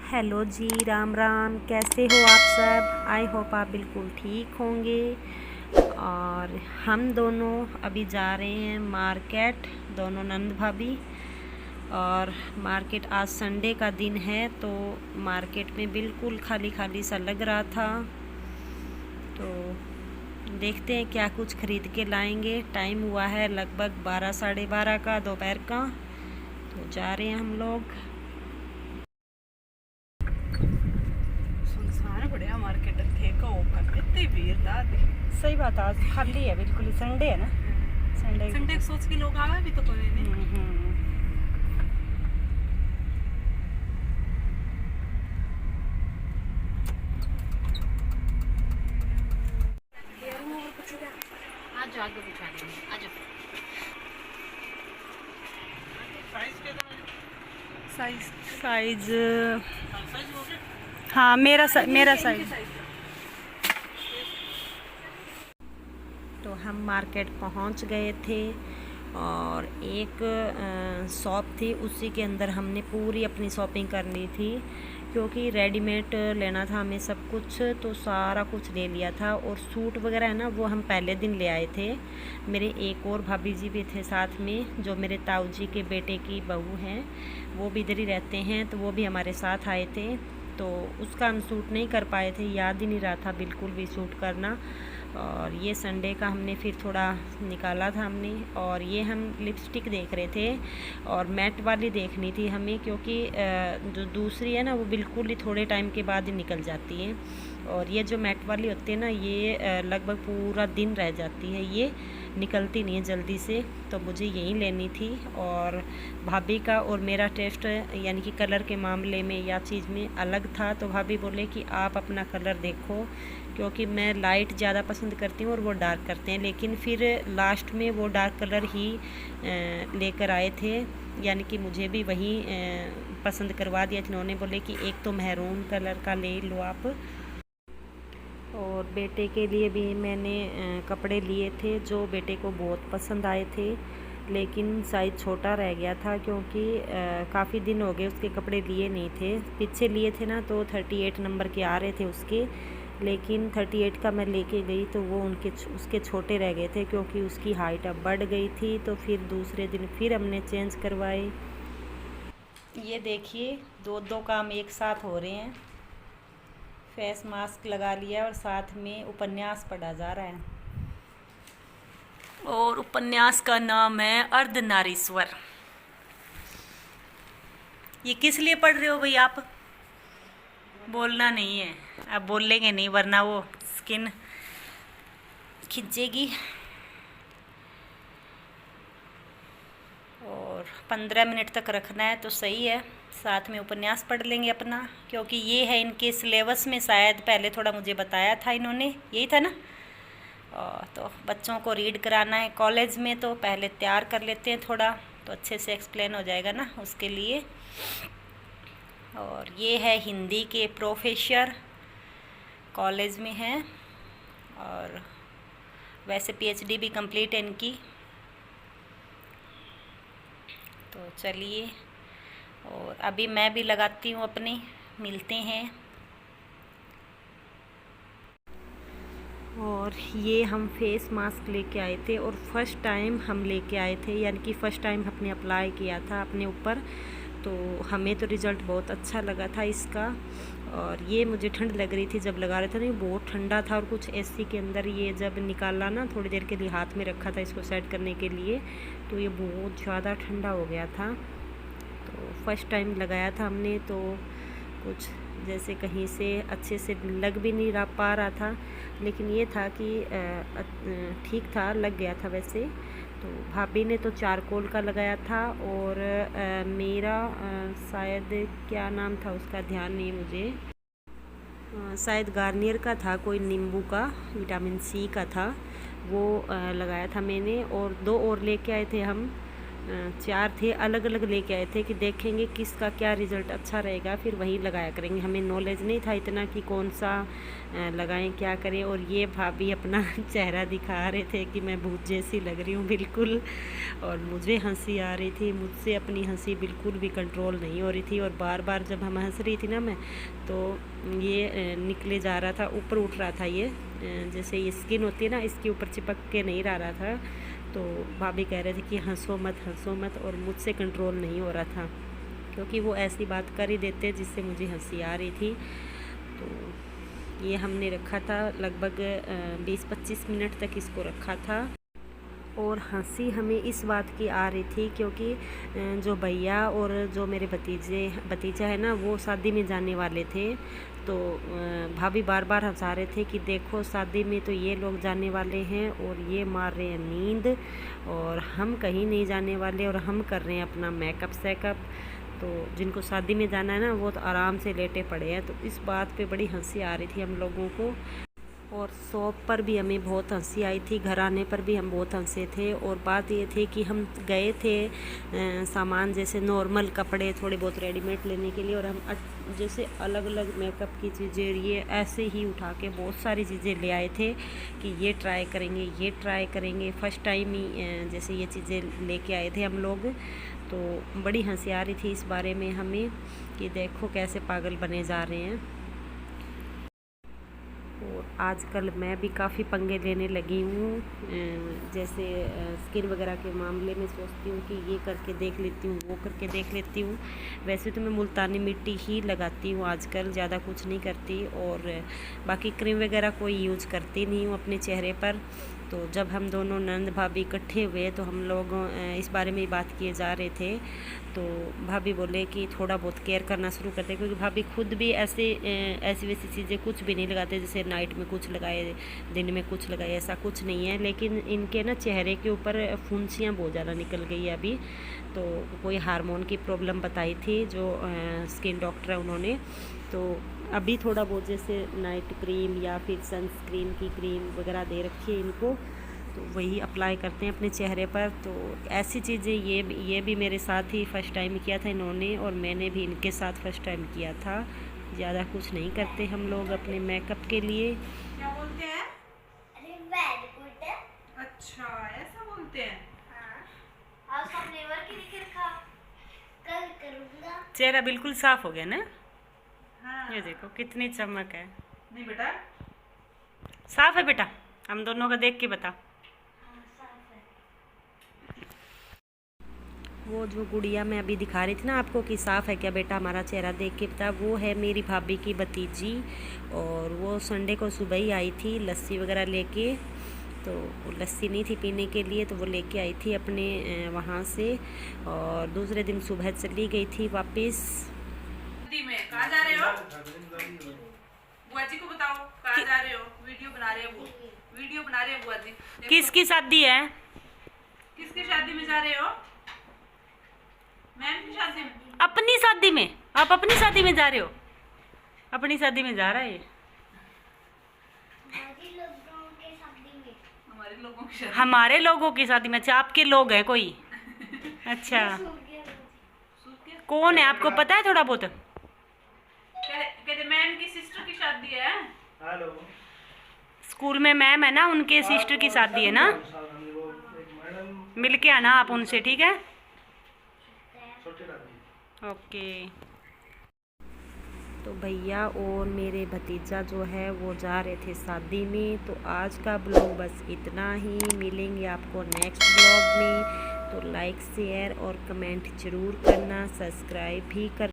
Hello जी, राम राम। कैसे हो आप सब? आई होप आप बिल्कुल ठीक होंगे। और हम दोनों अभी जा रहे हैं मार्केट, दोनों नंद भाभी। और मार्केट आज संडे का दिन है तो मार्केट में बिल्कुल खाली खाली सा लग रहा था। तो देखते हैं क्या कुछ खरीद के लाएंगे। टाइम हुआ है लगभग 12 साढ़े 12 का दोपहर का। तो जा रहे हैं हम लोग। सुनसान बढ़िया मार्केट थे का ओपन इतनी भीड़ दादी। सही बात, आज खाली है, बिल्कुल संडे है ना। संडे सोच के लोग आवे भी तो कोई नहीं। आज आगे बिठा देंगे। आज साइज साइज हाँ, मेरा साइज। तो हम मार्केट पहुंच गए थे और एक शॉप थी, उसी के अंदर हमने पूरी अपनी शॉपिंग करनी थी क्योंकि रेडीमेड लेना था हमें सब कुछ। तो सारा कुछ ले लिया था और सूट वगैरह है ना, वो हम पहले दिन ले आए थे। मेरे एक और भाभी जी भी थे साथ में, जो मेरे ताऊ जी के बेटे की बहू हैं, वो भी इधर ही रहते हैं, तो वो भी हमारे साथ आए थे। तो उसका हम सूट नहीं कर पाए थे, याद ही नहीं रहा था बिल्कुल भी सूट करना। और ये संडे का हमने फिर थोड़ा निकाला था हमने। और ये हम लिपस्टिक देख रहे थे और मैट वाली देखनी थी हमें, क्योंकि जो दूसरी है ना वो बिल्कुल ही थोड़े टाइम के बाद ही निकल जाती है। और ये जो मैट वाली होती है ना, ये लगभग पूरा दिन रह जाती है, ये निकलती नहीं है जल्दी से। तो मुझे यही लेनी थी। और भाभी का और मेरा टेस्ट यानी कि कलर के मामले में या चीज़ में अलग था। तो भाभी बोले कि आप अपना कलर देखो, क्योंकि मैं लाइट ज़्यादा पसंद करती हूँ और वो डार्क करते हैं। लेकिन फिर लास्ट में वो डार्क कलर ही लेकर आए थे, यानी कि मुझे भी वही पसंद करवा दिया जिन्होंने। बोले कि एक तो मैरून कलर का ले लो आप। और बेटे के लिए भी मैंने कपड़े लिए थे जो बेटे को बहुत पसंद आए थे, लेकिन साइज़ छोटा रह गया था क्योंकि काफ़ी दिन हो गए उसके कपड़े लिए नहीं थे। पीछे लिए थे ना तो 38 नंबर के आ रहे थे उसके, लेकिन 38 का मैं लेके गई तो वो उसके छोटे रह गए थे क्योंकि उसकी हाइट अब बढ़ गई थी। तो फिर दूसरे दिन फिर हमने चेंज करवाए। ये देखिए, दो काम एक साथ हो रहे हैं। फेस मास्क लगा लिया और साथ में उपन्यास पढ़ा जा रहा है। और उपन्यास का नाम है अर्धनारीश्वर। ये किस लिए पढ़ रहे हो भाई आप? बोलना नहीं है, अब बोलेंगे नहीं वरना वो स्किन खिंचेगी। और 15 मिनट तक रखना है तो सही है, साथ में उपन्यास पढ़ लेंगे अपना, क्योंकि ये है इनके सिलेबस में। शायद पहले थोड़ा मुझे बताया था इन्होंने, यही था ना। तो बच्चों को रीड कराना है कॉलेज में, तो पहले तैयार कर लेते हैं थोड़ा, तो अच्छे से एक्सप्लेन हो जाएगा ना उसके लिए। और ये है हिंदी के प्रोफेसर, कॉलेज में हैं और वैसे पीएचडी भी कंप्लीट है इनकी। तो चलिए, और अभी मैं भी लगाती हूँ अपनी, मिलते हैं। और ये हम फेस मास्क लेके आए थे और फर्स्ट टाइम हम लेके आए थे, यानी कि फ़र्स्ट टाइम हमने अप्लाई किया था अपने ऊपर। तो हमें तो रिज़ल्ट बहुत अच्छा लगा था इसका। और ये मुझे ठंड लग रही थी जब लगा रहे थे ना, ये बहुत ठंडा था। और कुछ एसी के अंदर ये जब निकाला ना, थोड़ी देर के लिए हाथ में रखा था इसको सेट करने के लिए, तो ये बहुत ज़्यादा ठंडा हो गया था। तो फर्स्ट टाइम लगाया था हमने, तो कुछ जैसे कहीं से अच्छे से लग भी नहीं पा रहा था, लेकिन ये था कि ठीक था, लग गया था वैसे। तो भाभी ने तो चारकोल का लगाया था और मेरा शायद क्या नाम था उसका ध्यान नहीं मुझे, शायद गार्नियर का था, कोई नींबू का विटामिन सी का था, वो लगाया था मैंने। और 2 और लेके आए थे हम, 4 थे, अलग अलग लेके आए थे कि देखेंगे किसका क्या रिज़ल्ट अच्छा रहेगा, फिर वही लगाया करेंगे। हमें नॉलेज नहीं था इतना कि कौन सा लगाएं क्या करें। और ये भाभी अपना चेहरा दिखा रहे थे कि मैं भूत जैसी लग रही हूँ बिल्कुल, और मुझे हंसी आ रही थी, मुझसे अपनी हंसी बिल्कुल भी कंट्रोल नहीं हो रही थी। और बार बार जब हम हंस रही थी ना मैं, तो ये निकले जा रहा था, ऊपर उठ रहा था ये, जैसे ये स्किन होती है ना, इसके ऊपर चिपक के नहीं रह रहा था। तो भाभी कह रहे थे कि हंसो मत, और मुझसे कंट्रोल नहीं हो रहा था, क्योंकि वो ऐसी बात कर ही देते जिससे मुझे हंसी आ रही थी। तो ये हमने रखा था लगभग 20-25 मिनट तक इसको रखा था। और हंसी हमें इस बात की आ रही थी क्योंकि जो भैया और जो मेरे भतीजा है ना, वो शादी में जाने वाले थे। तो भाभी बार बार हंसा रहे थे कि देखो शादी में तो ये लोग जाने वाले हैं और ये मार रहे हैं नींद, और हम कहीं नहीं जाने वाले, और हम कर रहे हैं अपना मेकअप सेकअप। तो जिनको शादी में जाना है ना, वो तो आराम से लेटे पड़े हैं। तो इस बात पे बड़ी हंसी आ रही थी हम लोगों को। और शॉप पर भी हमें बहुत हंसी आई थी, घर आने पर भी हम बहुत हंसे थे। और बात ये थी कि हम गए थे सामान जैसे नॉर्मल कपड़े थोड़े बहुत रेडीमेड लेने के लिए, और हम जैसे अलग अलग मेकअप की चीज़ें ये ऐसे ही उठा के बहुत सारी चीज़ें ले आए थे कि ये ट्राई करेंगे। फर्स्ट टाइम ही जैसे ये चीज़ें लेके आए थे हम लोग। तो बड़ी हंसी आ रही थी इस बारे में हमें कि देखो कैसे पागल बने जा रहे हैं। और आजकल मैं भी काफ़ी पंगे लेने लगी हूँ, जैसे स्किन वगैरह के मामले में सोचती हूँ कि ये करके देख लेती हूँ, वो करके देख लेती हूँ। वैसे तो मैं मुल्तानी मिट्टी ही लगाती हूँ आजकल, ज़्यादा कुछ नहीं करती। और बाकी क्रीम वगैरह कोई यूज़ करती नहीं हूँ अपने चेहरे पर। तो जब हम दोनों नंद भाभी इकट्ठे हुए तो हम लोग इस बारे में बात किए जा रहे थे। तो भाभी बोले कि थोड़ा बहुत केयर करना शुरू करते, क्योंकि भाभी खुद भी ऐसी वैसी चीज़ें कुछ भी नहीं लगाते, जैसे नाइट में कुछ लगाए, दिन में कुछ लगाए, ऐसा कुछ नहीं है। लेकिन इनके ना चेहरे के ऊपर फुंसियाँ बहुत ज़्यादा निकल गई है अभी। तो कोई हार्मोन की प्रॉब्लम बताई थी जो स्किन डॉक्टर है उन्होंने। तो अभी थोड़ा बहुत जैसे नाइट क्रीम या फिर सनस्क्रीन की क्रीम वगैरह दे रखी है इनको, तो वही अप्लाई करते हैं अपने चेहरे पर। तो ऐसी चीज़ें ये भी मेरे साथ ही फर्स्ट टाइम किया था इन्होंने, और मैंने भी इनके साथ फर्स्ट टाइम किया था। ज़्यादा कुछ नहीं करते हम लोग अपने मेकअप के लिए। क्या बोलते हैं? अरे वेरी गुड। अच्छा, ऐसा बोलते हैं। हाँ, आज का फ्लेवर की लिख रखा, कल करूँगा। चेहरा बिल्कुल साफ हो गया ना, हाँ। ये देखो कितनी चमक है। नहीं बेटा, साफ है बेटा, हम दोनों का देख के बता। हाँ, साफ है। वो जो गुड़िया मैं अभी दिखा रही थी ना आपको कि साफ़ है क्या बेटा हमारा चेहरा देख के बता, वो है मेरी भाभी की भतीजी। और वो संडे को सुबह ही आई थी लस्सी वगैरह लेके। तो वो लस्सी नहीं थी पीने के लिए, तो वो लेके आई थी अपने वहाँ से, और दूसरे दिन सुबह चली गई थी वापस। में कहाँ जा रहे हो? बुआ जी को बताओ कहाँ जा रहे हो? वीडियो बना रहे हो, वीडियो बना रहे हो बुआ जी। देखो, किसकी शादी है? किसकी शादी में जा रहे हो? मैम की शादी में। अपनी शादी में। आप अपनी शादी में जा रहे हो? अपनी शादी में जा रहा है ये। बाकी लोगों के शादी में। हमारे लोगों की शादी। हमारे लोगों की शादी में? अच्छा, आपके लोग हैं कोई? अच्छा, सूख गया। कौन है आपको पता है थोड़ा बहुत? कहते मैम की सिस्टर की शादी है। हेलो, स्कूल में मैम है ना, उनके सिस्टर की शादी है ना। मैडम मिल के आना आप उनसे, ठीक है? छोटे दादी। ओके। तो भैया और मेरे भतीजा जो है वो जा रहे थे शादी में। तो आज का ब्लॉग बस इतना ही, मिलेंगे आपको नेक्स्ट ब्लॉग में। तो लाइक शेयर और कमेंट ज़रूर करना, सब्सक्राइब भी कर